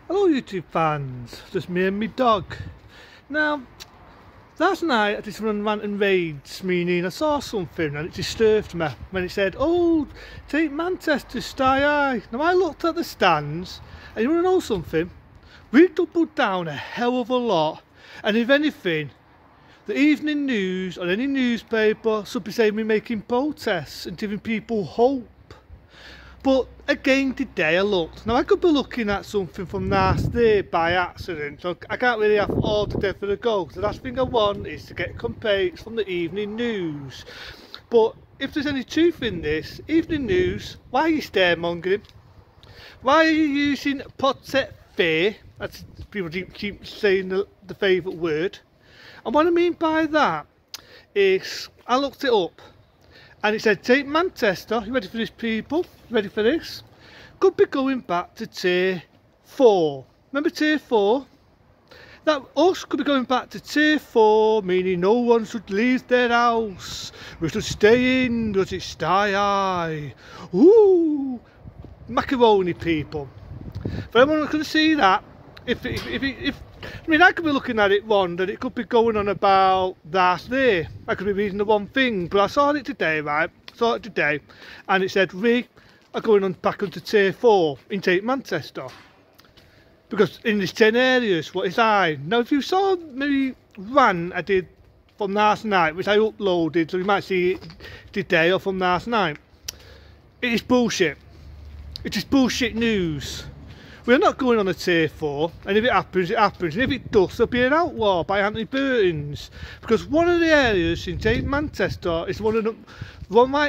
Hello YouTube fans, just me and me dog. Now, last night I just run rant and raids, meaning I saw something and it disturbed me when it said, "Oh, take Manchester Stay High." Now I looked at the stands and you want to know something? We doubled down a hell of a lot, and if anything, the evening news or any newspaper should be saying we're making protests and giving people hope. But again today I looked. Now I could be looking at something from last day by accident, so I can't really have all the day for a go. The last thing I want is to get complaints from the evening news. But if there's any truth in this, evening news, why are you scaremongering? Why are you using potset fear? That's people keep saying the favourite word. And what I mean by that is, I looked it up. And it said, take Manchester, you ready for this people? Ready for this? Could be going back to tier 4. Remember tier 4? That us could be going back to tier 4, meaning no one should leave their house. We should stay in, because it's stay high. Ooh, macaroni people. For everyone who can see that, I mean, I could be looking at it wrong, and it could be going on about last day. I could be reading the one thing, but I saw it today, right? Saw it today, and it said we are going on back onto tier 4 in Take Manchester. Because in these 10 areas, what is I? Now, if you saw maybe rant I did from last night, which I uploaded, so you might see it today or from last night, it is bullshit. It is bullshit news. We're not going on a tier 4, and if it happens, it happens. And if it does, there'll be an outlaw by Anthony Burtons. Because one of the areas in Take Manchester is one of the...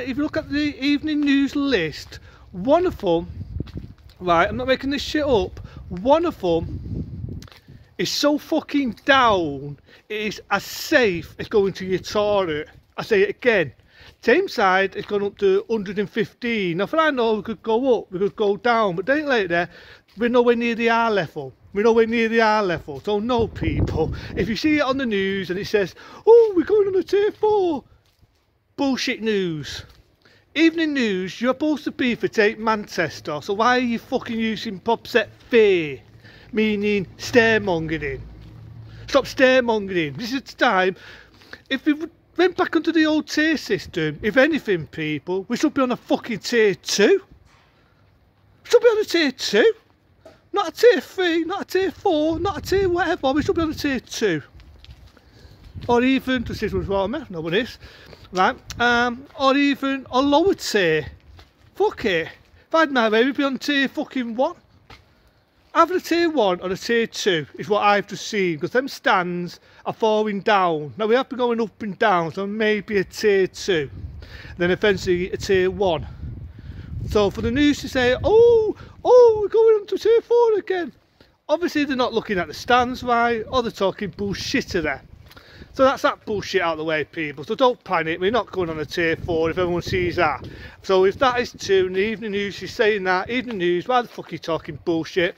if you look at the evening news list, one of them, right, I'm not making this shit up, one of them is so fucking down, it is as safe as going to your toilet. I say it again. Tameside has gone up to 115. Now, for I know we could go up, we could go down, but don't let there. We're nowhere near the R level. We're nowhere near the R level. So no, people, if you see it on the news and it says, "Oh, we're going on a tier 4," bullshit news. Evening news, you're supposed to be for Take Manchester. So why are you fucking using popset fear, meaning scaremongering? Stop scaremongering. This is the time. If we went back onto the old tier system, if anything, people, we should be on a fucking tier 2. We should be on a tier 2. Not a tier 3, not a tier 4, not a tier whatever. We should be on a tier 2. Or even, just this one's what I meant, no one is. Right? Or even a lower tier. Fuck it. If I had my way, we'd be on tier fucking 1. Either a tier 1 or a tier 2 is what I've just seen, because them stands are falling down. Now we have been going up and down, so maybe a tier 2. Then eventually a tier 1. So for the news to say, oh, we're going on to tier 4 again. Obviously they're not looking at the stands right, or they're talking bullshit there. So that's that bullshit out of the way, people. So don't panic, we're not going on a tier 4 if everyone sees that. So if that is true, and the evening news is saying that, evening news, why the fuck are you talking bullshit?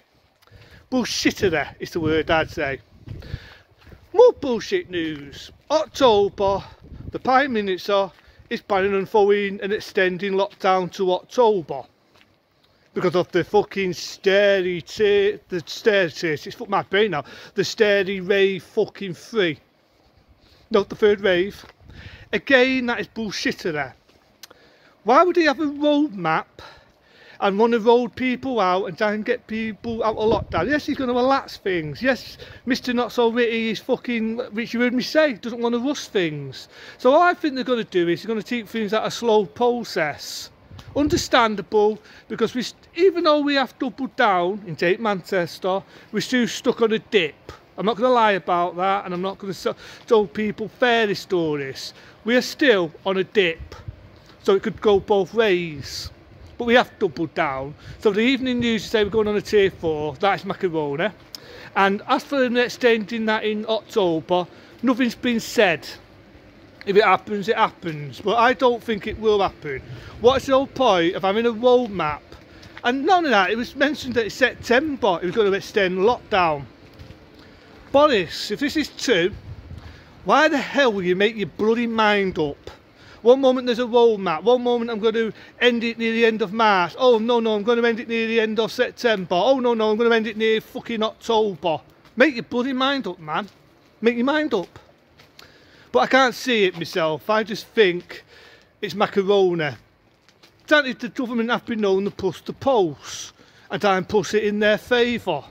Bullshitter there is the word I'd say. More bullshit news. October, the Prime Minister is planning on throwing and extending lockdown to October. Because of the fucking it's fuck my brain now, the Stary Rave fucking 3. Not the third rave. Again, that is bullshitter there. Why would he have a roadmap and want to roll people out and try and get people out of lockdown? Yes, he's going to relax things. Yes, Mr. Not So Witty is fucking, which you heard me say, doesn't want to rush things. So all I think they're going to do is they're going to take things at a slow process. Understandable, because even though we have doubled down in Take Manchester, we're still stuck on a dip. I'm not going to lie about that, and I'm not going to tell people fairy stories. We are still on a dip, so it could go both ways. But we have doubled down. So the evening news say we're going on a tier 4, that is macaroni. And as for them extending that in October, nothing's been said. If it happens, it happens. But I don't think it will happen. What's the whole point of having a roadmap? And none of that, it was mentioned that it's September, it was going to extend lockdown. Boris, if this is true, why the hell will you make your bloody mind up? One moment there's a roadmap, one moment I'm going to end it near the end of March. Oh no, I'm going to end it near the end of September. Oh no, I'm going to end it near fucking October. Make your bloody mind up, man. Make your mind up. But I can't see it myself. I just think it's macaroni. Granted, the government have been known to push the post and try and push it in their favour.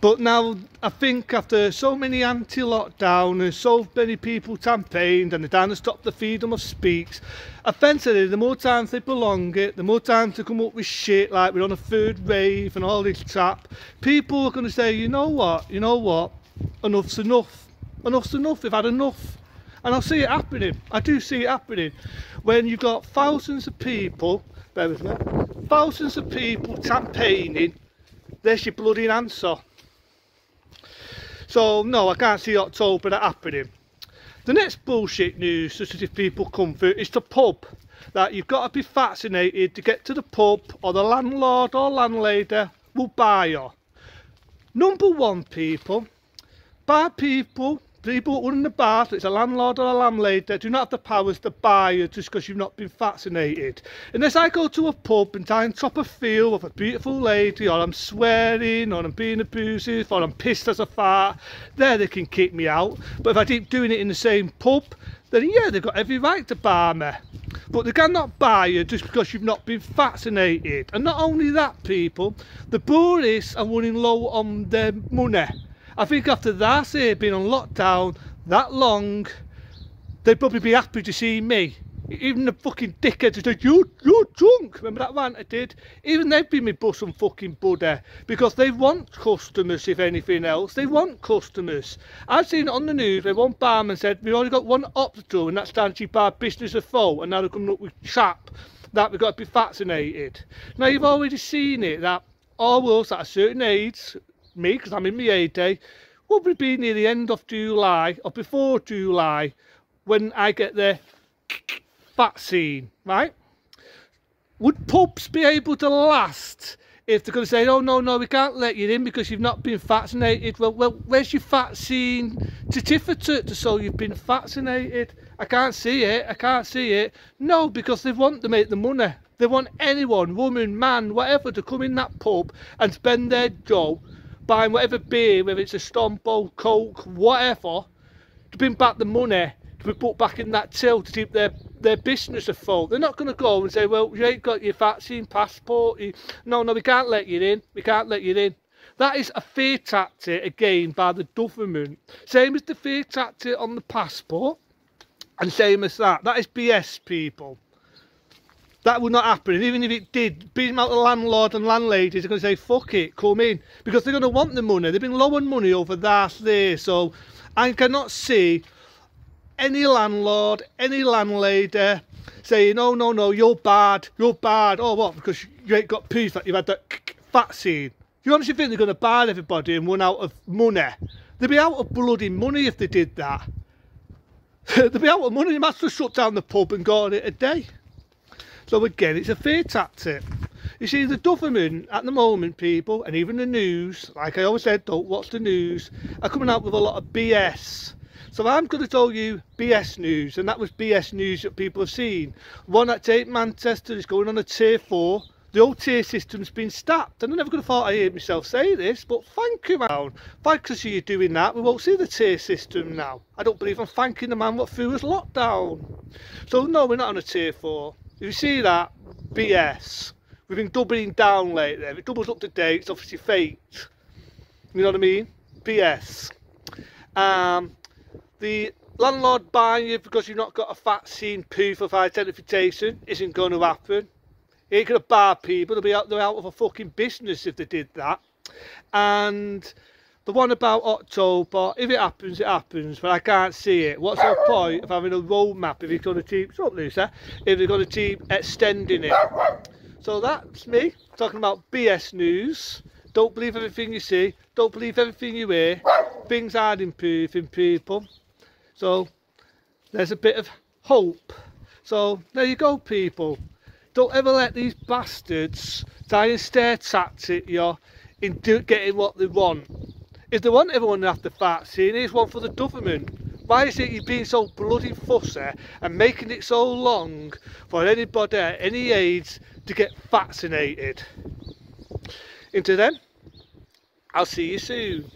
But now I think after so many anti-lockdown and so many people campaigned and they're trying to stop the freedom of speech, eventually the more times they prolong it, the more times they come up with shit like we're on a third wave and all this crap, people are going to say, you know what, enough's enough. Enough's enough, we've had enough. And I see it happening, I do see it happening. When you've got thousands of people, bear with me, thousands of people campaigning, there's your bloody answer. So no, I can't see October that happening. The next bullshit news, just as if people come through, is the pub. That you've got to be vaccinated to get to the pub, or the landlord or landlady will buy you. Number one, people, bar people who run the bar, so it's a landlord or a landlady, do not have the powers to buy you just because you've not been vaccinated. Unless I go to a pub and try and top a feel with a beautiful lady, or I'm swearing, or I'm being abusive, or I'm pissed as a fart, there they can kick me out. But if I keep doing it in the same pub, then yeah, they've got every right to bar me. But they cannot buy you just because you've not been vaccinated. And not only that, people, the breweries are running low on their money. I think after that year being on lockdown that long, they'd probably be happy to see me. Even the fucking dickheads who said, you're drunk, remember that rant I did? Even they'd be my bus and fucking buddy, because they want customers, if anything else. They want customers. I've seen it on the news where one barman said, we've only got one option, and that's Stanley Bar Business of Foe, and now they're coming up with chap that we've got to be vaccinated. Now you've already seen it, that all of us at a certain age, me, because I'm in my heyday, will be near the end of July or before July when I get the vaccine, right? Would pubs be able to last if they're going to say, oh no, we can't let you in because you've not been vaccinated? Well, where's your vaccine certificate to show you've been vaccinated? I can't see it. No, because they want to make the money. They want anyone, woman, man, whatever, to come in that pub and spend their dough buying whatever beer, whether it's a Stompo, Coke, whatever, to bring back the money to be put back in that till to keep their business afloat. They're not going to go and say, well, you ain't got your vaccine passport. No, we can't let you in. We can't let you in. That is a fear tactic, again, by the government. Same as the fear tactic on the passport, and same as that. That is BS, people. That would not happen, and even if it did, being out the landlord and landladies are going to say, fuck it, come in, because they're going to want the money. They've been low on money over last year, so I cannot see any landlord, any landlady saying, oh no, you're bad. Oh, what, because you ain't got proof that you've had that vaccine? You honestly think they're going to bar everybody and run out of money? They'd be out of bloody money if they did that. They'd be out of money. They might just shut down the pub and go on it a day. So again, it's a fear tactic. You see, the government at the moment, people, and even the news, like I always said, don't watch the news, are coming out with a lot of BS. So I'm going to tell you BS news, and that was BS news that people have seen. One at Tate Manchester is going on a tier 4. The old tier system's been stacked, and I never could have thought I'd hear myself say this, but thank you, man. Thanks for you doing that. We won't see the tier system now. I don't believe I'm thanking the man what threw us lockdown. So no, we're not on a tier 4. If you see that, BS. We've been doubling down lately. If it doubles up to date, it's obviously fake. You know what I mean? BS. The landlord buying you because you've not got a vaccine proof of identification isn't going to happen. It ain't going to bar people. They're out of a fucking business if they did that. And the one about October, if it happens, it happens, but I can't see it. What's the point of having a roadmap if you're going to keep, shut up, Lucy, if you're going to keep extending it? So that's me talking about BS news. Don't believe everything you see. Don't believe everything you hear. Things are improving, people. So there's a bit of hope. So there you go, people. Don't ever let these bastards try and stare tactic you into getting what they want. If they want everyone to have the vaccine, here's one for the government. Why is it you're being so bloody fussy and making it so long for anybody at any age to get vaccinated? Until then, I'll see you soon.